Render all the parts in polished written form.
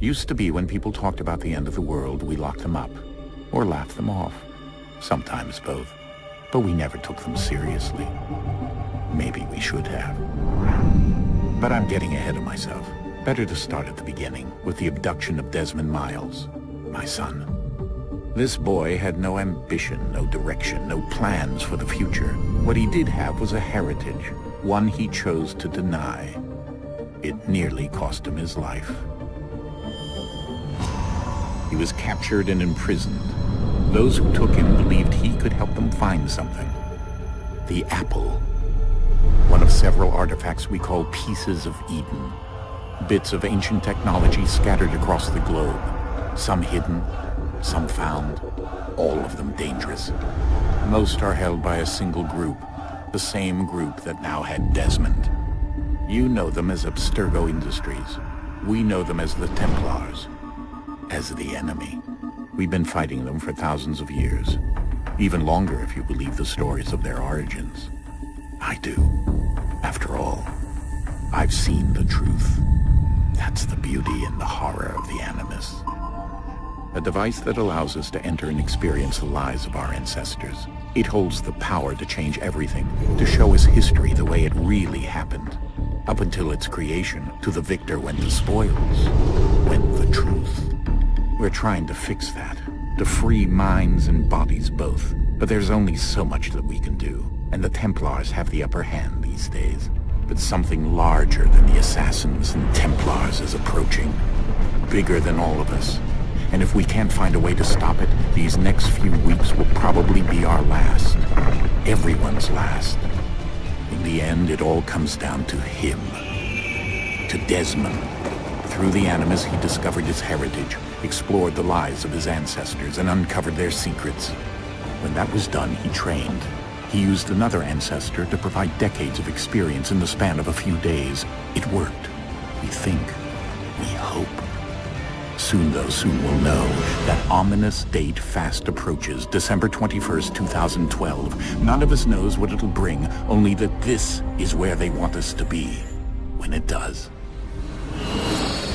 Used to be when people talked about the end of the world, we locked them up, or laughed them off. Sometimes both. But we never took them seriously. Maybe we should have. But I'm getting ahead of myself. Better to start at the beginning, with the abduction of Desmond Miles, my son. This boy had no ambition, no direction, no plans for the future. What he did have was a heritage, one he chose to deny. It nearly cost him his life. He was captured and imprisoned. Those who took him believed he could help them find something. The apple. One of several artifacts we call Pieces of Eden. Bits of ancient technology scattered across the globe. Some hidden, some found, all of them dangerous. Most are held by a single group, the same group that now had Desmond. You know them as Abstergo Industries. We know them as the Templars. As the enemy. We've been fighting them for thousands of years. Even longer if you believe the stories of their origins. I do. After all, I've seen the truth. That's the beauty and the horror of the Animus. A device that allows us to enter and experience the lives of our ancestors. It holds the power to change everything, to show us history the way it really happened. Up until its creation, to the victor went the spoils, went the truth. We're trying to fix that, to free minds and bodies both. But there's only so much that we can do, and the Templars have the upper hand these days. But something larger than the Assassins and Templars is approaching, bigger than all of us. And if we can't find a way to stop it, these next few weeks will probably be our last. Everyone's last. In the end, it all comes down to him. To Desmond. Through the Animus, he discovered his heritage, explored the lives of his ancestors, and uncovered their secrets. When that was done, he trained. He used another ancestor to provide decades of experience in the span of a few days. It worked. We think. We hope. Soon, though, soon we'll know. That ominous date fast approaches, December 21st, 2012. None of us knows what it'll bring, only that this is where they want us to be. When it does.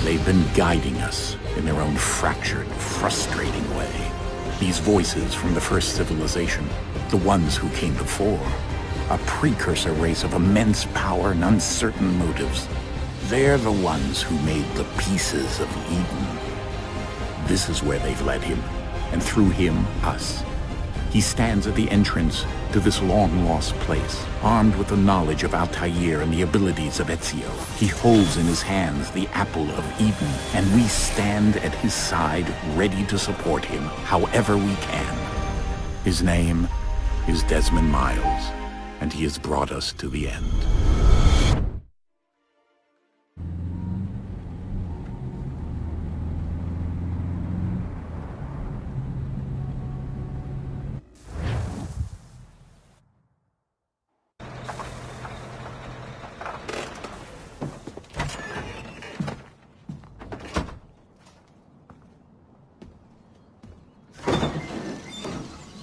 They've been guiding us in their own fractured, frustrating way. These voices from the first civilization, the ones who came before, a precursor race of immense power and uncertain motives. They're the ones who made the Pieces of Eden. This is where they've led him, and through him, us. He stands at the entrance to this long-lost place, armed with the knowledge of Altair and the abilities of Ezio. He holds in his hands the Apple of Eden, and we stand at his side, ready to support him however we can. His name is Desmond Miles, and he has brought us to the end.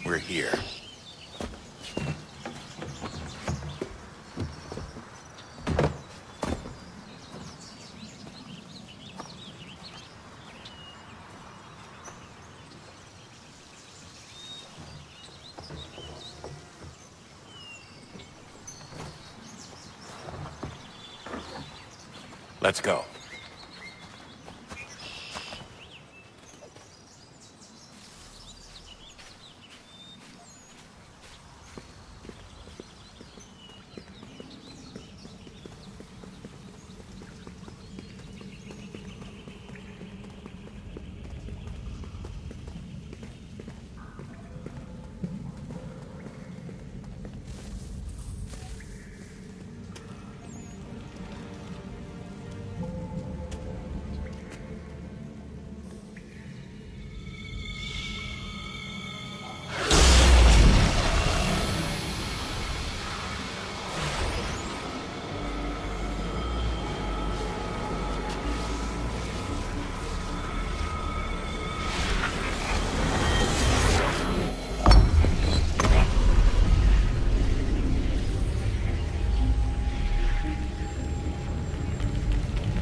We're here. Let's go.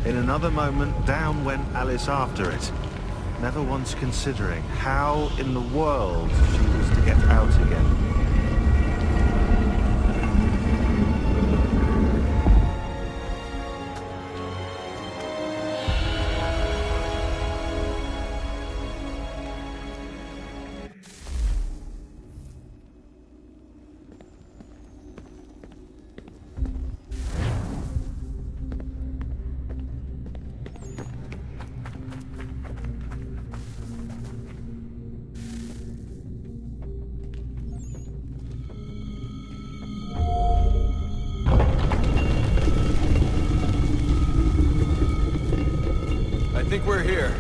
In another moment, down went Alice after it, never once considering how in the world she was to get out again. I think we're here.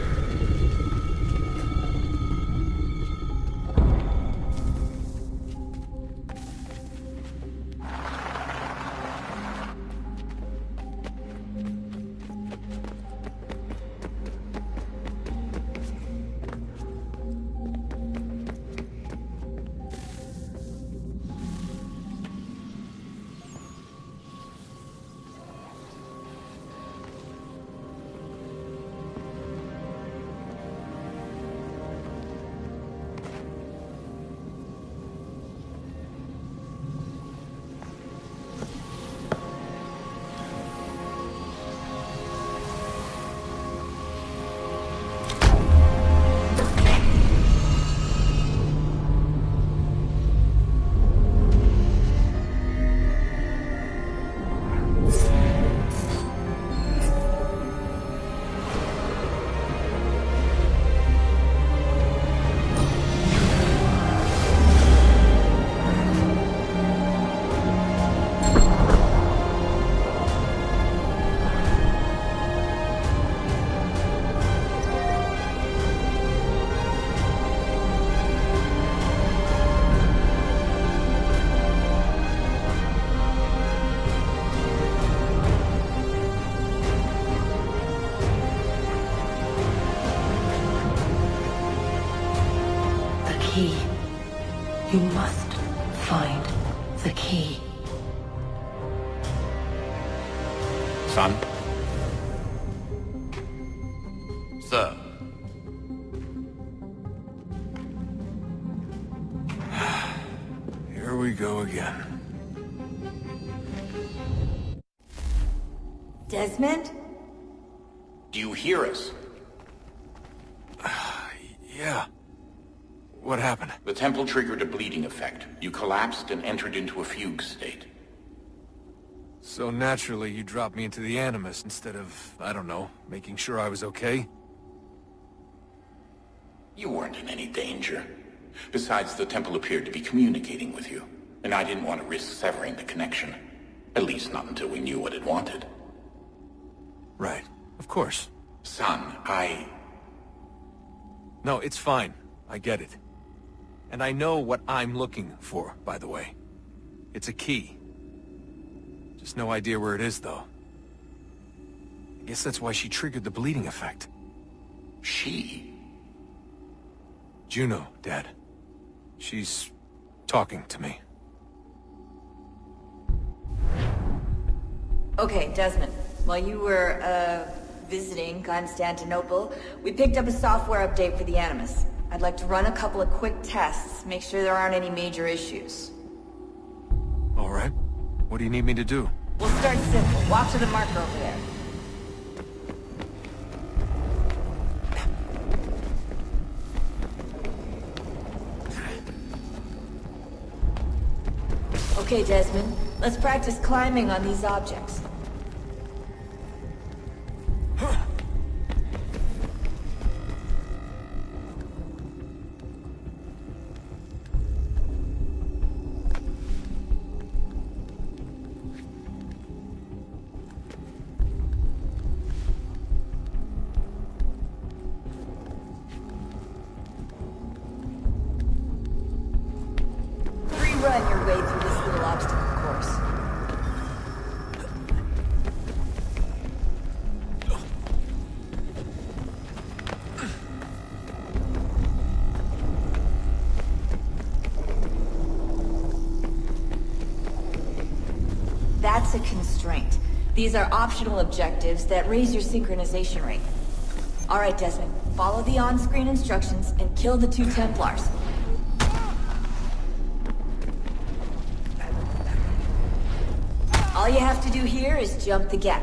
Key. You must find the key. Son? Sir. Here we go again. Desmond? Do you hear us? Yeah. What happened? The temple triggered a bleeding effect. You collapsed and entered into a fugue state. So naturally, you dropped me into the Animus instead of, I don't know, making sure I was okay? You weren't in any danger. Besides, the temple appeared to be communicating with you, and I didn't want to risk severing the connection. At least not until we knew what it wanted. Right. Of course. Son, No, it's fine. I get it. And I know what I'm looking for, by the way. It's a key. Just no idea where it is, though. I guess that's why she triggered the bleeding effect. She? Juno, Dad. She's talking to me. Okay, Desmond. While you were, visiting Constantinople, we picked up a software update for the Animus. I'd like to run a couple of quick tests, make sure there aren't any major issues. All right. What do you need me to do? We'll start simple. Walk to the marker over there. Okay, Desmond. Let's practice climbing on these objects. Run your way through this little obstacle course. That's a constraint. These are optional objectives that raise your synchronization rate. All right, Desmond. Follow the on-screen instructions and kill the 2 Templars. All you have to do here is jump the gap.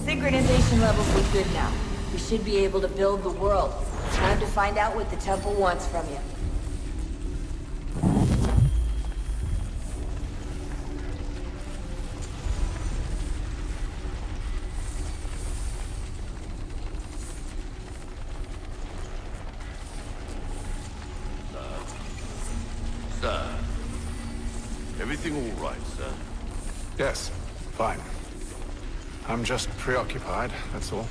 Synchronization levels look good now. We should be able to build the world. Time to find out what the temple wants from you. Sir. Everything all right, sir? Yes, fine. I'm just preoccupied, that's all.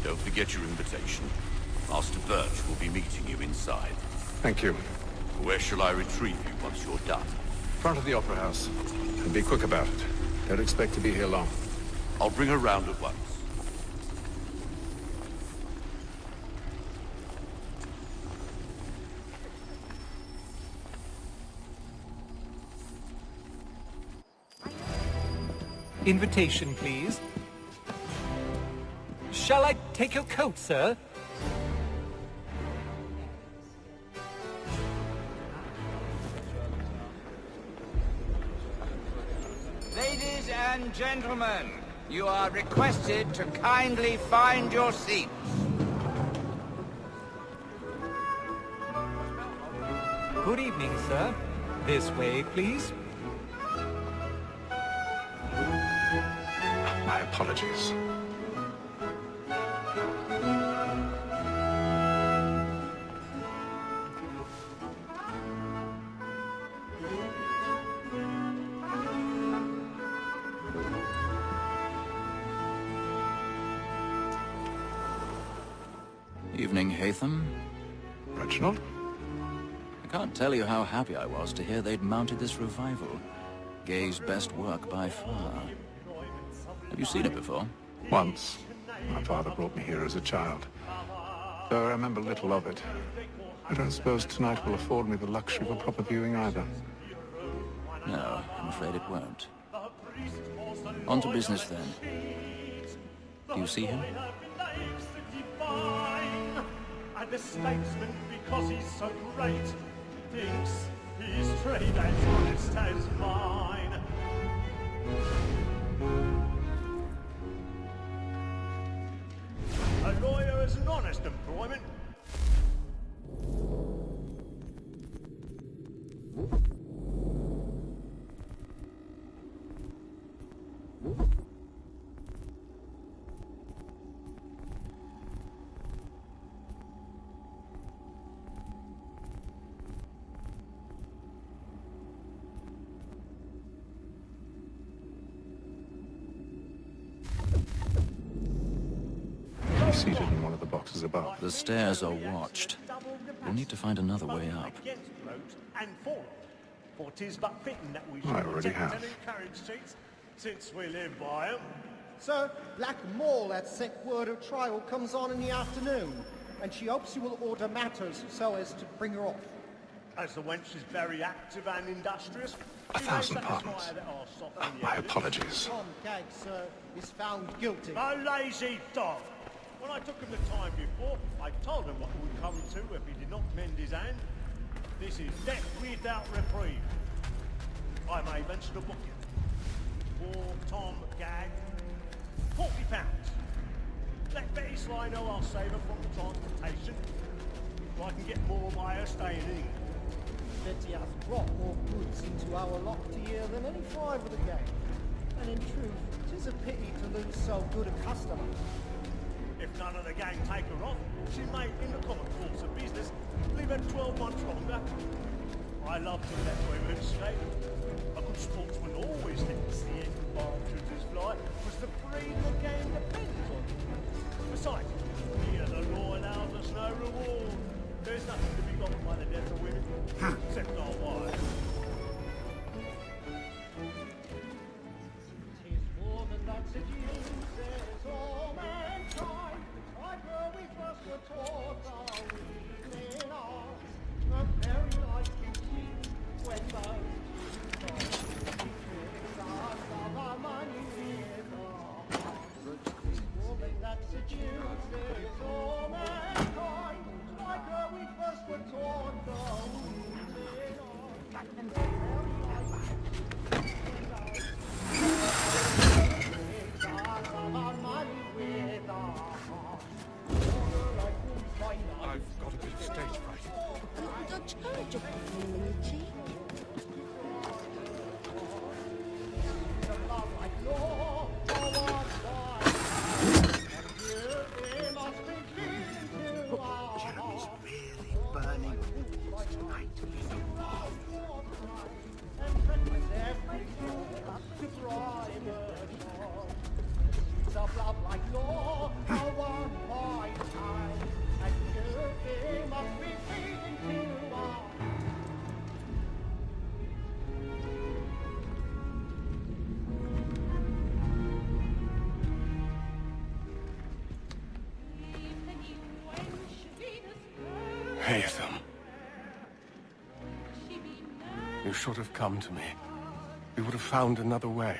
Don't forget your invitation. Master Birch will be meeting you inside. Thank you. Where shall I retrieve you once you're done? Front of the Opera House. And be quick about it. Don't expect to be here long. I'll bring her round at once. Invitation, please. Shall I take your coat, sir? Ladies and gentlemen, you are requested to kindly find your seats. Good evening, sir. This way, please. My apologies. Evening, Haytham. Reginald? I can't tell you how happy I was to hear they'd mounted this revival. Gay's best work by far. Have you seen it before? Once. My father brought me here as a child. Though I remember little of it. I don't suppose tonight will afford me the luxury of a proper viewing either. No, I'm afraid it won't. On to business then. Do you see him? And the statesman, because he's so great, thinks his trade as honest as mine. A lawyer is an honest employment. He's seated in one of the boxes above. The stairs are watched. We'll need to find another way up. And for tis but fitting that we I should already protect have. and encourage cheats, since we live by 'em. Sir, Black Mall had sent word her trial comes on in the afternoon, and she hopes you will order matters so as to bring her off. As the wench is very active and industrious, 1,000 pardons. My apologies. Tom Gaggs, sir, is found guilty. A lazy dog! When I took him the time before, I told him what it would come to if he did not mend his hand. This is death without reprieve. I may venture to book it. For Tom Gagg, £40. Let Betty Sly know I'll save her from the transportation, so I can get more by her staying in. Betty has brought more goods into our locked year than any five of the gang. And in truth, 'tis a pity to lose so good a customer. If none of the gang take her off, she may, in the common course of business, leave her 12 months longer. I love to let women escape. A good sportsman always lets the end of partridges fly, because the breed of the game depends on it. Besides, here the law allows us no reward. There's nothing to be got by the death of women, except our wives. Tis more than that seduces all mankind. Like where we first were taught our weaving art. A very light beauty when those tricks us of our money with our hearts. Tis more than that seduces all mankind. Like where we first were taught our weaving art. A very light beauty when those I've got a bit of stage fright. Jeremy's really burning tonight. It's a love like law, how one white time, and you must be feeding to us. Haytham. You should have come to me. We would have found another way.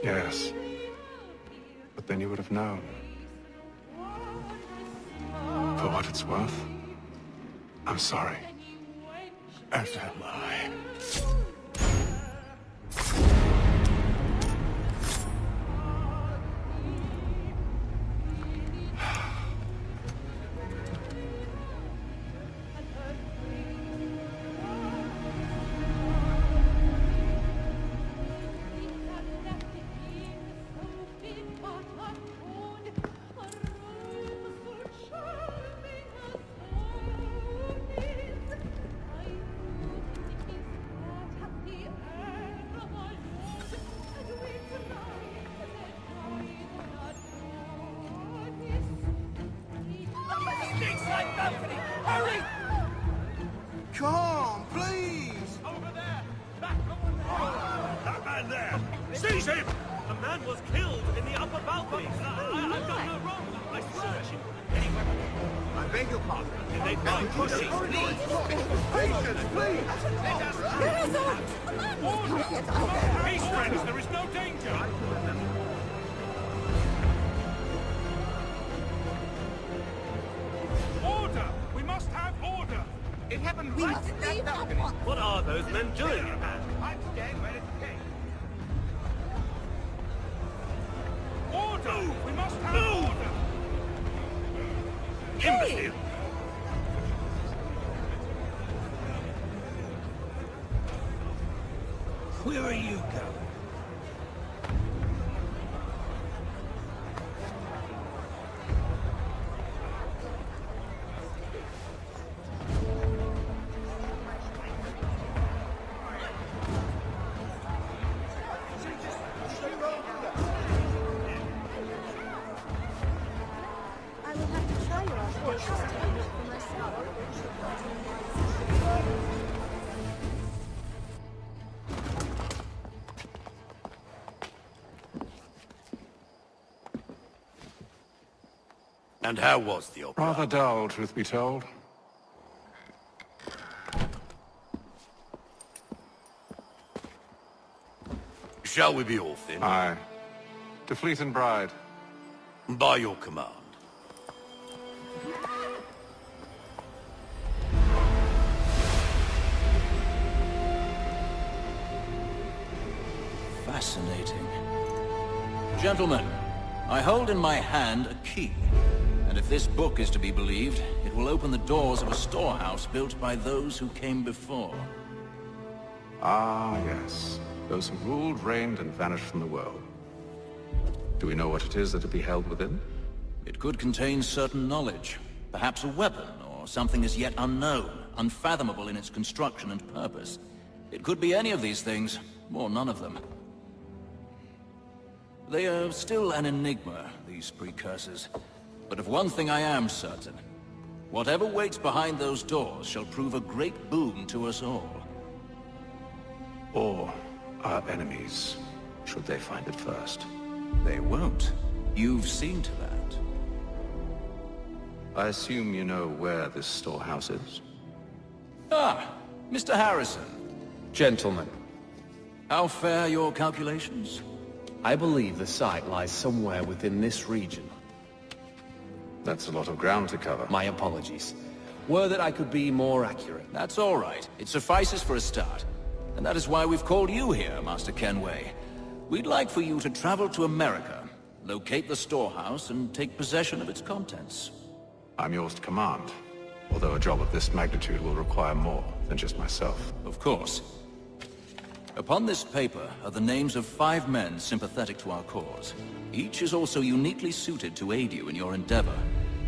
Yes. But then you would have known. For what it's worth, I'm sorry. As am I. Hurry! Come on, please! Over there! Back over there! That man there! Seize him! The man was killed in the upper balcony. I've done no wrong. I searched him. I beg your pardon. Did they find pussy? Patience, please! Let us Order! Peace, friends, there is no danger! Order! We must have order! It happened right in that balcony. What are those men doing in there? I'm staying where it's safe. Move! We must have order! Imbecile! Where are you going? I will have to try your audacious technique for myself. And how was the opera? Rather dull, truth be told. Shall we be off then? Aye. To Fleet and Bride. By your command. Fascinating. Gentlemen, I hold in my hand a key. And if this book is to be believed, it will open the doors of a storehouse built by those who came before. Ah, yes. Those who ruled, reigned, and vanished from the world. Do we know what it is that will be held within? It could contain certain knowledge. Perhaps a weapon, or something as yet unknown, unfathomable in its construction and purpose. It could be any of these things, or none of them. They are still an enigma, these precursors. But of one thing I am certain. Whatever waits behind those doors shall prove a great boon to us all. Or our enemies, should they find it first. They won't. You've seen to that. I assume you know where this storehouse is? Ah, Mr. Harrison. Gentlemen, How fare your calculations? I believe the site lies somewhere within this region. That's a lot of ground to cover. My apologies. Were that I could be more accurate. That's all right. It suffices for a start. And that is why we've called you here, Master Kenway. We'd like for you to travel to America, locate the storehouse, and take possession of its contents. I'm yours to command, although a job of this magnitude will require more than just myself. Of course. Upon this paper are the names of 5 men sympathetic to our cause. Each is also uniquely suited to aid you in your endeavor.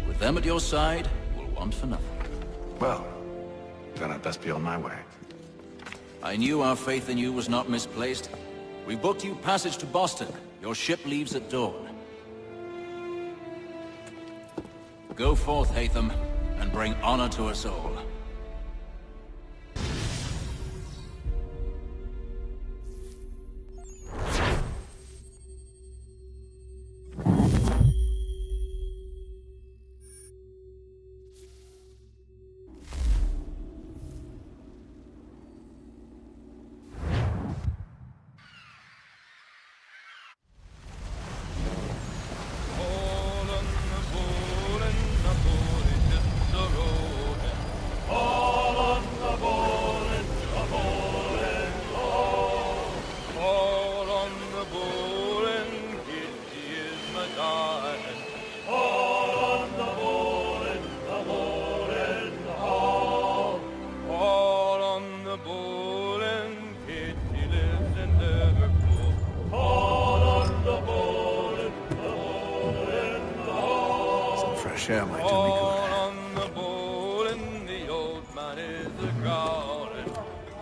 With them at your side, you'll want for nothing. Well, then I'd best be on my way. I knew our faith in you was not misplaced. We booked you passage to Boston. Your ship leaves at dawn. Go forth, Hatham, and bring honor to us all. Share might do me good. On the bowl and the old man is a-growling.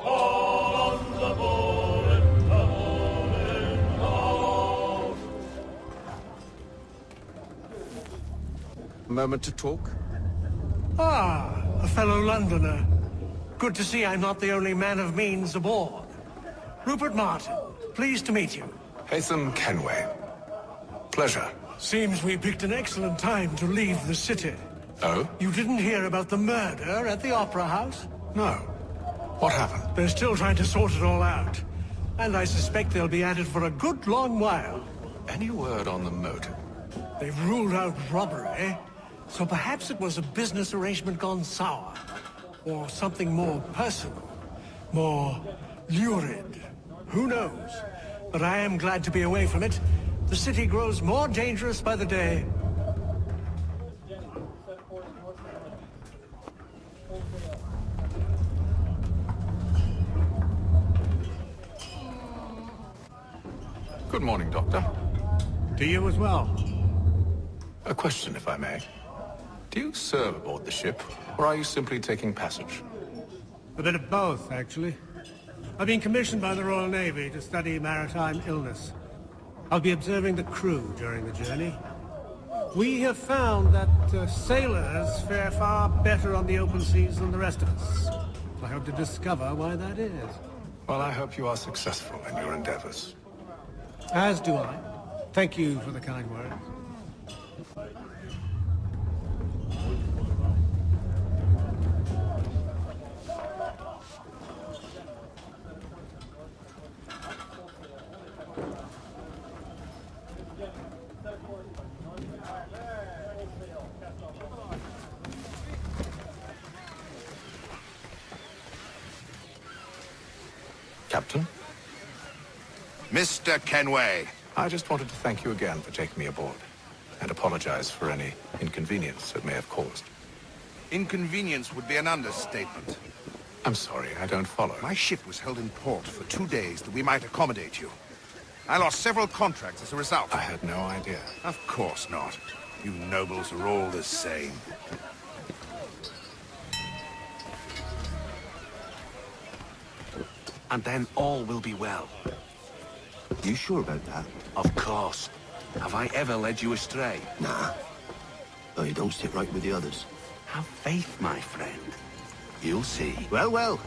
All on the bowl and the bowling all. A moment to talk? Ah, a fellow Londoner. Good to see I'm not the only man of means aboard. Rupert Martin, pleased to meet you. Hatham Kenway. Pleasure. Seems we picked an excellent time to leave the city. Oh? You didn't hear about the murder at the Opera House? No. What happened? They're still trying to sort it all out. And I suspect they'll be at it for a good long while. Any word on the motive? They've ruled out robbery, so perhaps it was a business arrangement gone sour. Or something more personal, more lurid. Who knows? But I am glad to be away from it. The city grows more dangerous by the day. Good morning, Doctor. To you as well. A question, if I may. Do you serve aboard the ship, or are you simply taking passage? A bit of both, actually. I've been commissioned by the Royal Navy to study maritime illness. I'll be observing the crew during the journey. We have found that sailors fare far better on the open seas than the rest of us. I hope to discover why that is. Well, I hope you are successful in your endeavors. As do I. Thank you for the kind words. Captain? Mr. Kenway. I just wanted to thank you again for taking me aboard, and apologize for any inconvenience it may have caused. Inconvenience would be an understatement. I'm sorry, I don't follow. My ship was held in port for 2 days that we might accommodate you. I lost several contracts as a result. I had no idea. Of course not. You nobles are all the same. And then all will be well. You sure about that? Of course. Have I ever led you astray? Nah. Though you don't sit right with the others. Have faith, my friend. You'll see. Well, well.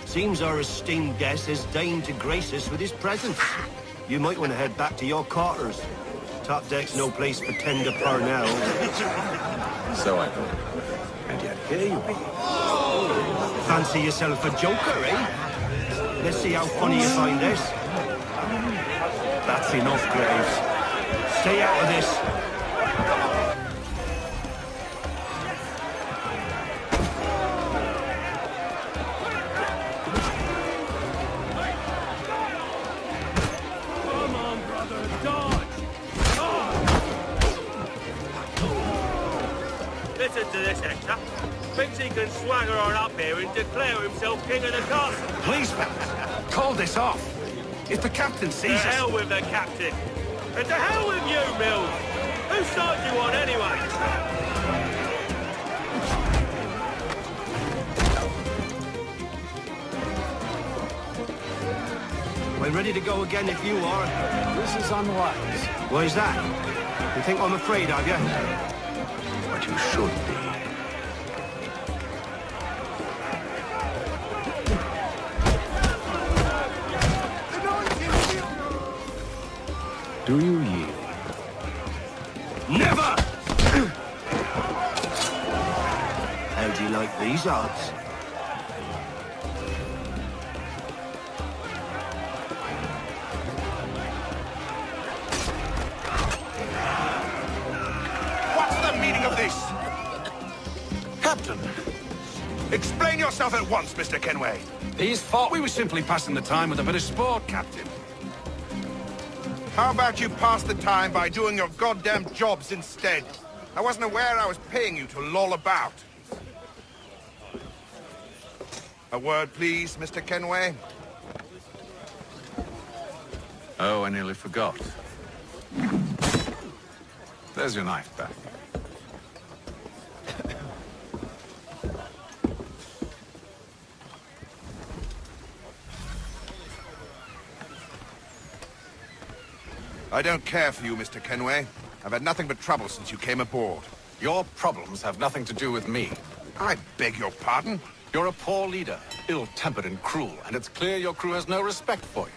Seems our esteemed guest has deigned to grace us with his presence. You might want to head back to your quarters. Top deck's no place for tender Parnell. So I thought. And yet here you be. Fancy yourself a joker, eh? Let's see how funny you find this. That's enough, Graves. Stay out of this. Come on, brother, dodge! Listen to this, Hector. Thinks he can swagger on up here and declare himself king of the castle. Please, fellas, call this off. If the captain sees To us... hell with the captain. And to hell with you, Mills. Whose side do you on anyway? We're ready to go again if you are. This is unwise. Why is that? You think I'm afraid of you? But you should be. Do you yield? Never! How do you like these odds? What's the meaning of this? Captain! Explain yourself at once, Mr. Kenway. He's thought we were simply passing the time with a bit of sport, Captain. How about you pass the time by doing your goddamn jobs instead? I wasn't aware I was paying you to loll about. A word, please, Mr. Kenway. Oh, I nearly forgot. There's your knife back. I don't care for you, Mr. Kenway. I've had nothing but trouble since you came aboard. Your problems have nothing to do with me. I beg your pardon? You're a poor leader, ill-tempered and cruel, and it's clear your crew has no respect for you.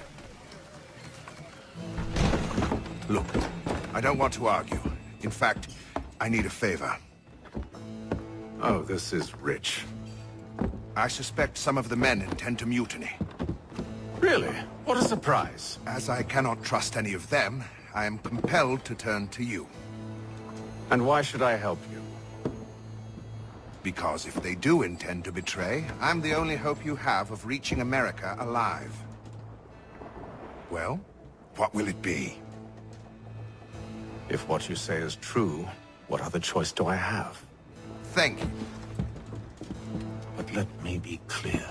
Look, I don't want to argue. In fact, I need a favor. Oh, this is rich. I suspect some of the men intend to mutiny. Really? What a surprise. As I cannot trust any of them, I am compelled to turn to you. And why should I help you? Because if they do intend to betray, I'm the only hope you have of reaching America alive. Well, what will it be? If what you say is true, what other choice do I have? Think. But let me be clear.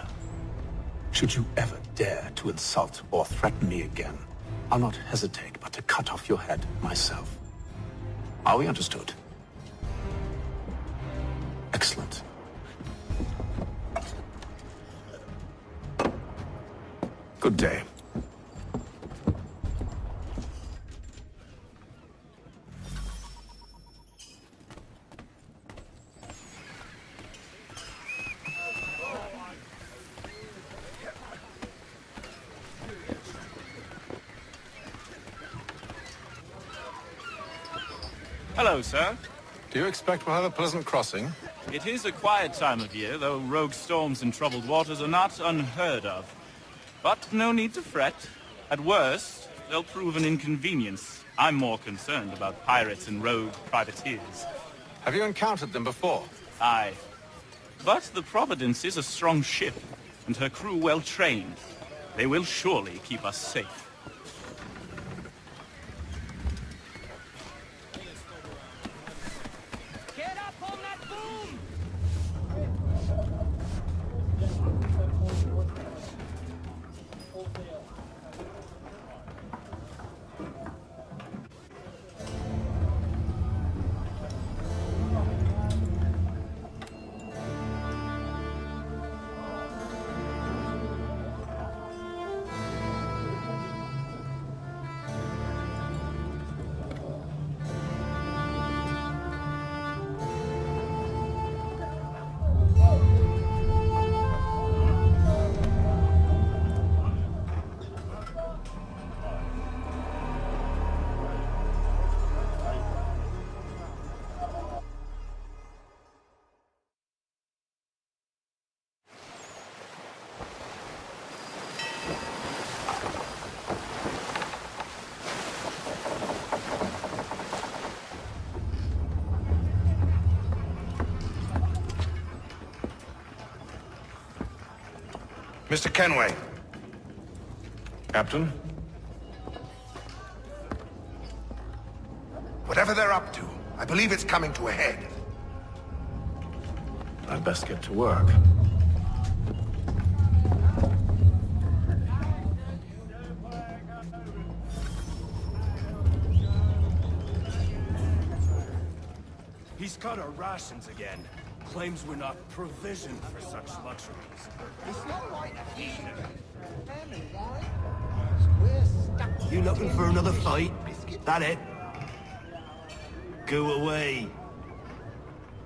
Should you ever dare to insult or threaten me again, I'll not hesitate but to cut off your head myself. Are we understood? Excellent. Good day. Hello, sir. Do you expect we'll have a pleasant crossing? It is a quiet time of year, though rogue storms and troubled waters are not unheard of. But no need to fret. At worst, they'll prove an inconvenience. I'm more concerned about pirates and rogue privateers. Have you encountered them before? Aye. But the Providence is a strong ship, and her crew well trained. They will surely keep us safe. Mr. Kenway. Captain? Whatever they're up to, I believe it's coming to a head. I'd best get to work. He's cut our rations again. Claims we're not provisioned for such luxuries. It's not like a family, right? You looking for another fight? That it? Go away.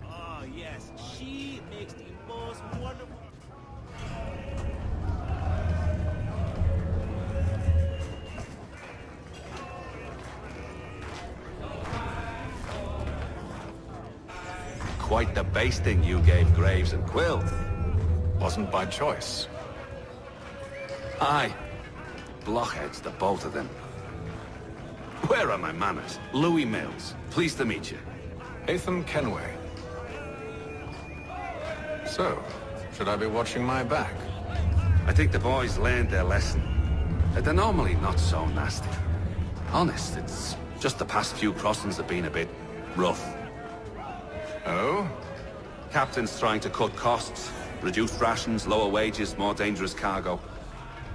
Ah, yes. She makes the most wonderful... Quite the basting you gave Graves and Quill. Wasn't by choice. Aye. Blockheads, the both of them. Where are my manners? Louis Mills. Pleased to meet you. Haytham Kenway. So, should I be watching my back? I think the boys learned their lesson. They're normally not so nasty. Honest, it's just the past few crossings have been a bit rough. Oh? Captain's trying to cut costs. Reduced rations, lower wages, more dangerous cargo.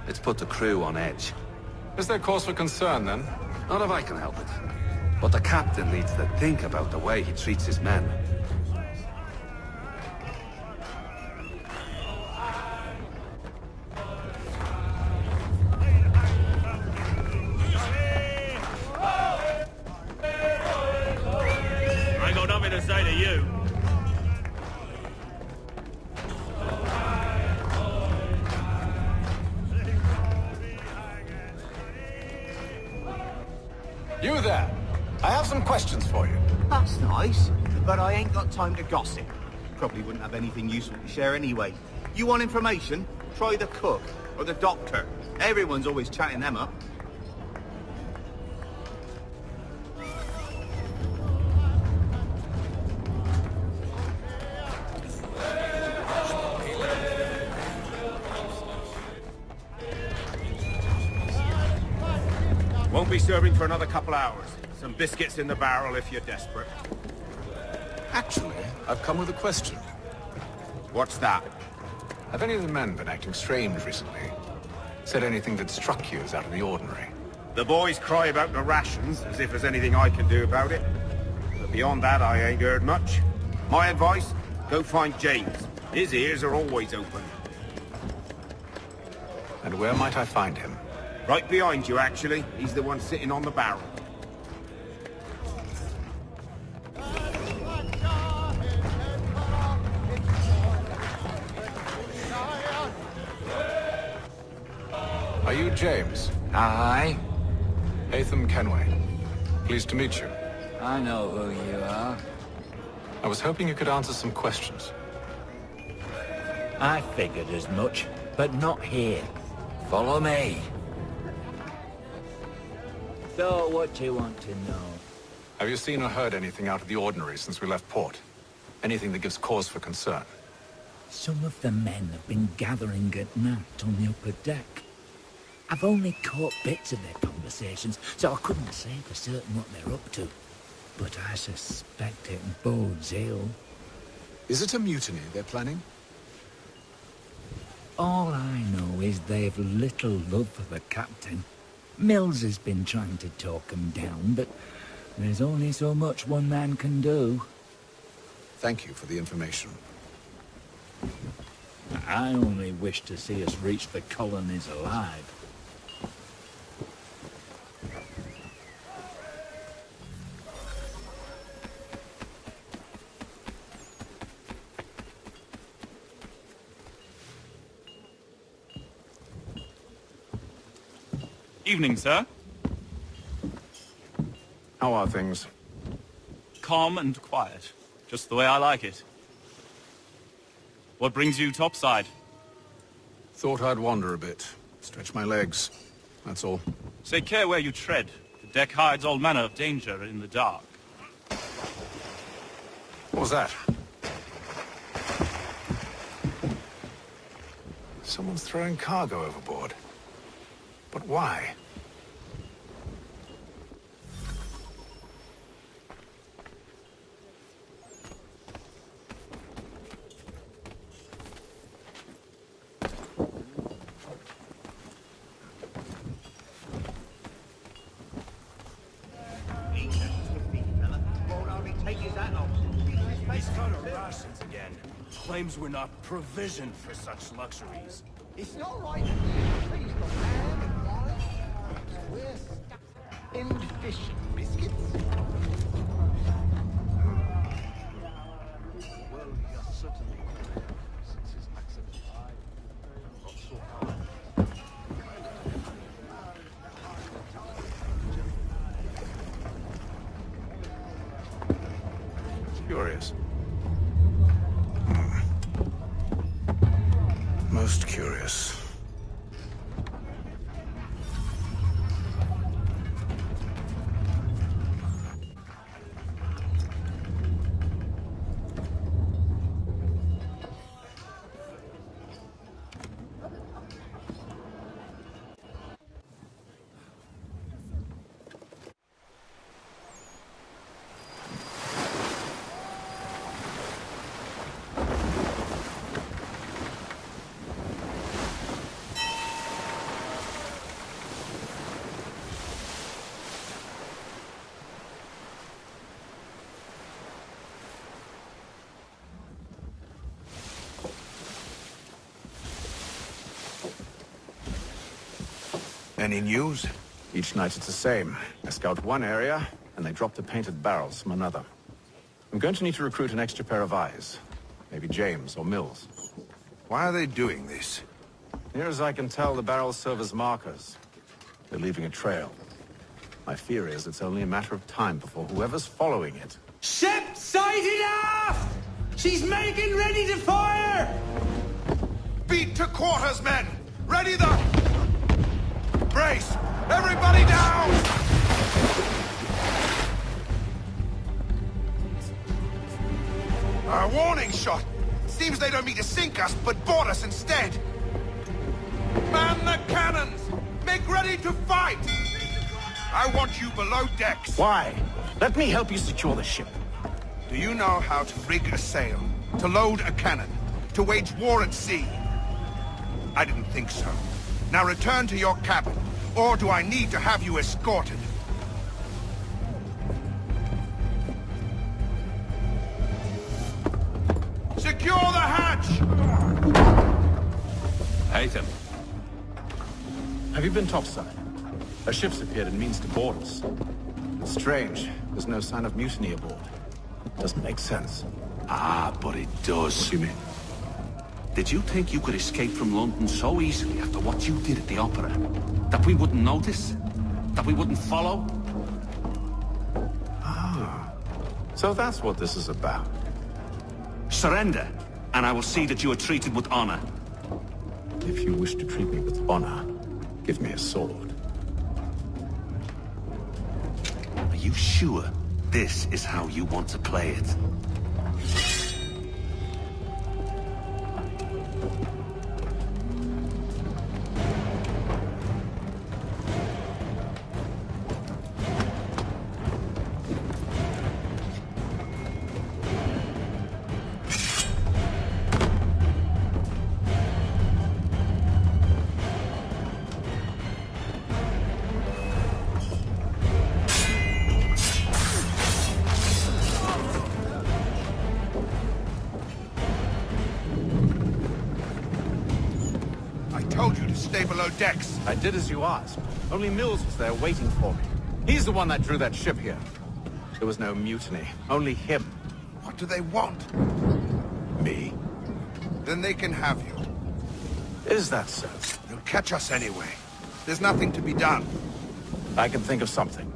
It's put the crew on edge. Is there cause for concern, then? Not if I can help it. But the captain needs to think about the way he treats his men. I ain't got nothing to say to you. You there! I have some questions for you. That's nice, but I ain't got time to gossip. Probably wouldn't have anything useful to share anyway. You want information? Try the cook or the doctor. Everyone's always chatting them up. Won't be serving for another couple hours, Some biscuits in the barrel if you're desperate. Actually, I've come with a question. What's that? Have any of the men been acting strange recently? Said anything that struck you as out of the ordinary? The boys cry about the rations, as if there's anything I can do about it. But beyond that, I ain't heard much. My advice, go find James. His ears are always open. And where might I find him? Right behind you, actually. He's the one sitting on the barrel. Are you James? Aye. Haytham Kenway. Pleased to meet you. I know who you are. I was hoping you could answer some questions. I figured as much, but not here. Follow me. So, what do you want to know? Have you seen or heard anything out of the ordinary since we left port? Anything that gives cause for concern? Some of the men have been gathering at night on the upper deck. I've only caught bits of their conversations, so I couldn't say for certain what they're up to. But I suspect it bodes ill. Is it a mutiny they're planning? All I know is they've little love for the captain. Mills has been trying to talk him down, but there's only so much one man can do. Thank you for the information. I only wish to see us reach the colonies alive. Evening, sir. How are things? Calm and quiet. Just the way I like it. What brings you topside? Thought I'd wander a bit. Stretch my legs. That's all. Take care where you tread. The deck hides all manner of danger in the dark. What was that? Someone's throwing cargo overboard. But why? He's got our rations again. Claims we're not provisioned for such luxuries. It's not right. Please, the man and wine. We're stuck in fish and biscuits. Well, he has certainly since his accident. Not so far. Curious. Most curious. Any news? Each night it's the same. I scout one area, and they drop the painted barrels from another. I'm going to need to recruit an extra pair of eyes. Maybe James or Mills. Why are they doing this? Near as I can tell, the barrels serve as markers. They're leaving a trail. My fear is it's only a matter of time before whoever's following it... Ship sighted aft! She's making ready to fire! Beat to quarters, men! Ready the... Brace! Everybody down! A warning shot! Seems they don't mean to sink us, but board us instead! Man the cannons! Make ready to fight! I want you below decks. Why? Let me help you secure the ship. Do you know how to rig a sail? To load a cannon? To wage war at sea? I didn't think so. Now return to your cabin, or do I need to have you escorted? Secure the hatch! Haytham. Have you been topside? A ship's appeared and means to board us. It's strange. There's no sign of mutiny aboard. Doesn't make sense. Ah, but it does. What do you mean? Did you think you could escape from London so easily after what you did at the opera? That we wouldn't notice? That we wouldn't follow? Ah. So that's what this is about. Surrender, and I will see that you are treated with honor. If you wish to treat me with honor, give me a sword. Are you sure this is how you want to play it? Below decks. I did as you asked. Only Mills was there waiting for me. He's the one that drew that ship here. There was no mutiny. Only him. What do they want? Me. Then they can have you. Is that so? You'll catch us anyway. There's nothing to be done. I can think of something.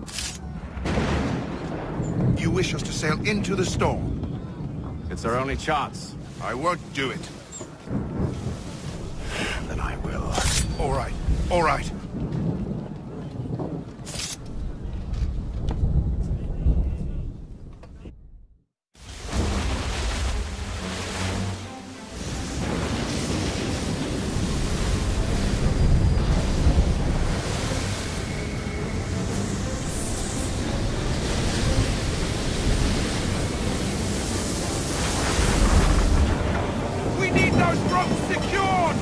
You wish us to sail into the storm? It's our only chance. I won't do it. Then I will. All right. All right. We need those ropes secured!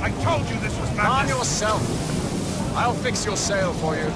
I told you this was madness. Calm yourself. I'll fix your sail for you.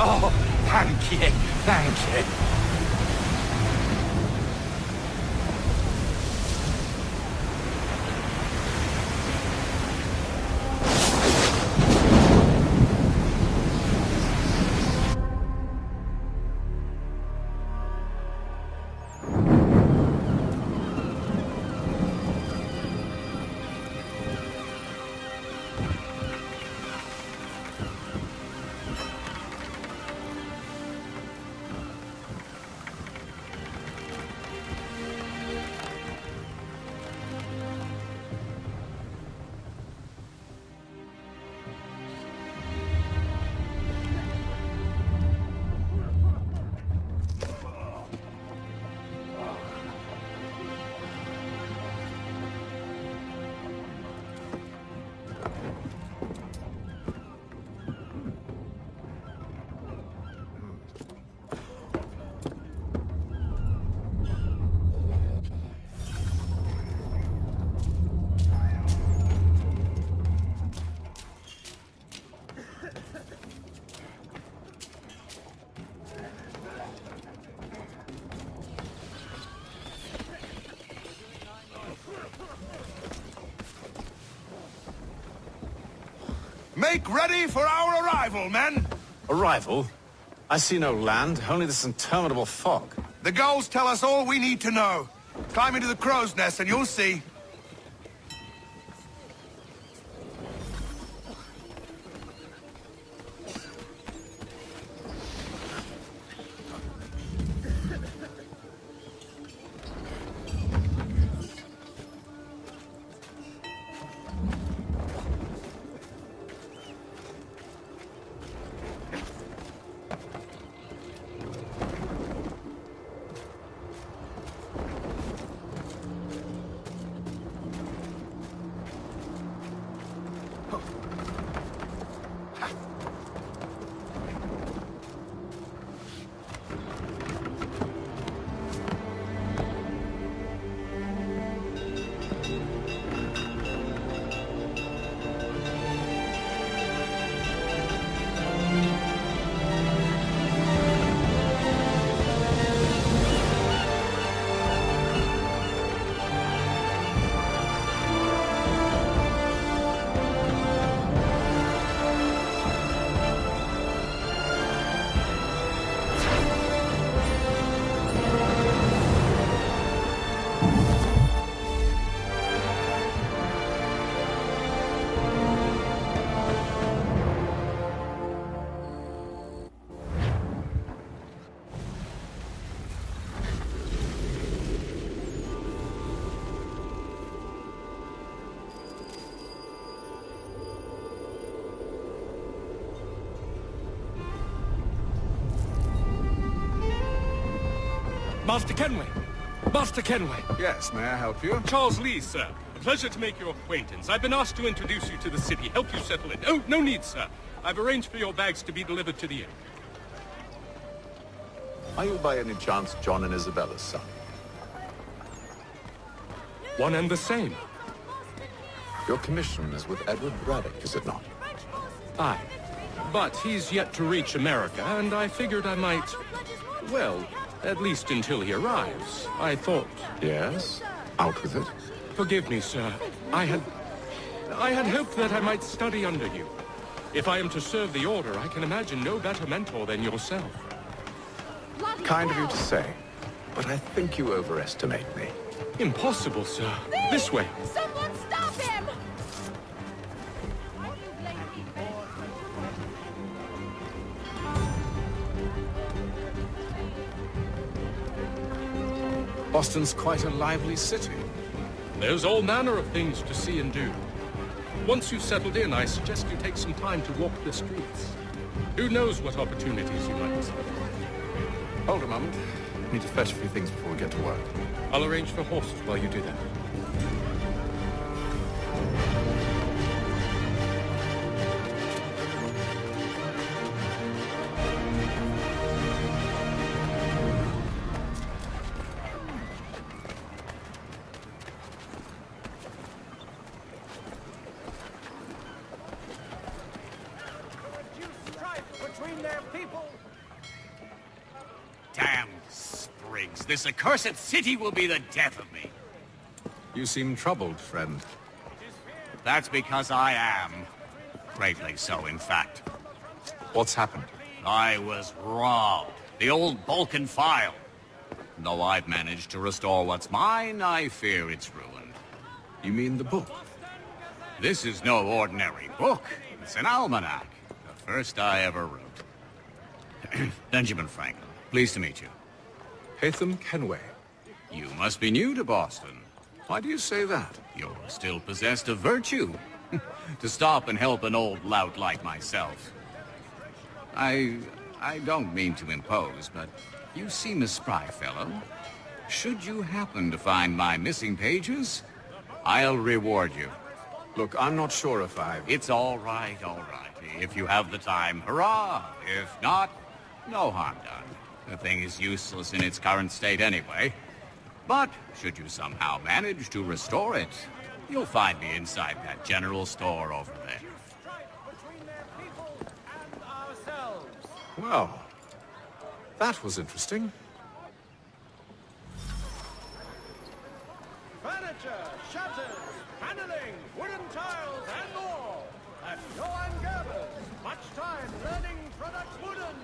Oh, thank you, thank you. Make ready for our arrival, men! Arrival? I see no land, only this interminable fog. The gulls tell us all we need to know. Climb into the crow's nest and you'll see. Master Kenway! Master Kenway! Yes, may I help you? Charles Lee, sir. A pleasure to make your acquaintance. I've been asked to introduce you to the city, help you settle in. Oh, no need, sir. I've arranged for your bags to be delivered to the inn. Are you by any chance John and Isabella's son? One and the same. Your commission is with Edward Braddock, is it not? Aye. But he's yet to reach America, and I figured I might... Well, at least until he arrives. I thought... Yes? Out with it. Forgive me, sir. I had hoped that I might study under you. If I am to serve the Order, I can imagine no better mentor than yourself. Kind of you to say, but I think you overestimate me. Impossible, sir. This way. Someone stop him! Boston's quite a lively city. There's all manner of things to see and do. Once you've settled in, I suggest you take some time to walk the streets. Who knows what opportunities you might see. Hold a moment. I need to fetch a few things before we get to work. I'll arrange for horses while you do that. Between between their people. Damn sprigs. This accursed city will be the death of me. You seem troubled, friend. That's because I am. Greatly so, in fact. What's happened? I was robbed. The old Balkan file. Though I've managed to restore what's mine, I fear it's ruined. You mean the book? This is no ordinary book. It's an almanac. The first I ever wrote. Benjamin Franklin, pleased to meet you. Haytham Kenway. You must be new to Boston. Why do you say that? You're still possessed of virtue. To stop and help an old lout like myself. I don't mean to impose, but you seem a spry fellow. Should you happen to find my missing pages, I'll reward you. Look, I'm not sure if I... It's all right, all right. If you have the time, hurrah! If not, no harm done. The thing is useless in its current state anyway. But should you somehow manage to restore it, you'll find me inside that general store over there. Well, that was interesting. Furniture, shutters, paneling, wooden tiles, and more. At Johann Gerber's. Much time learning products wooden.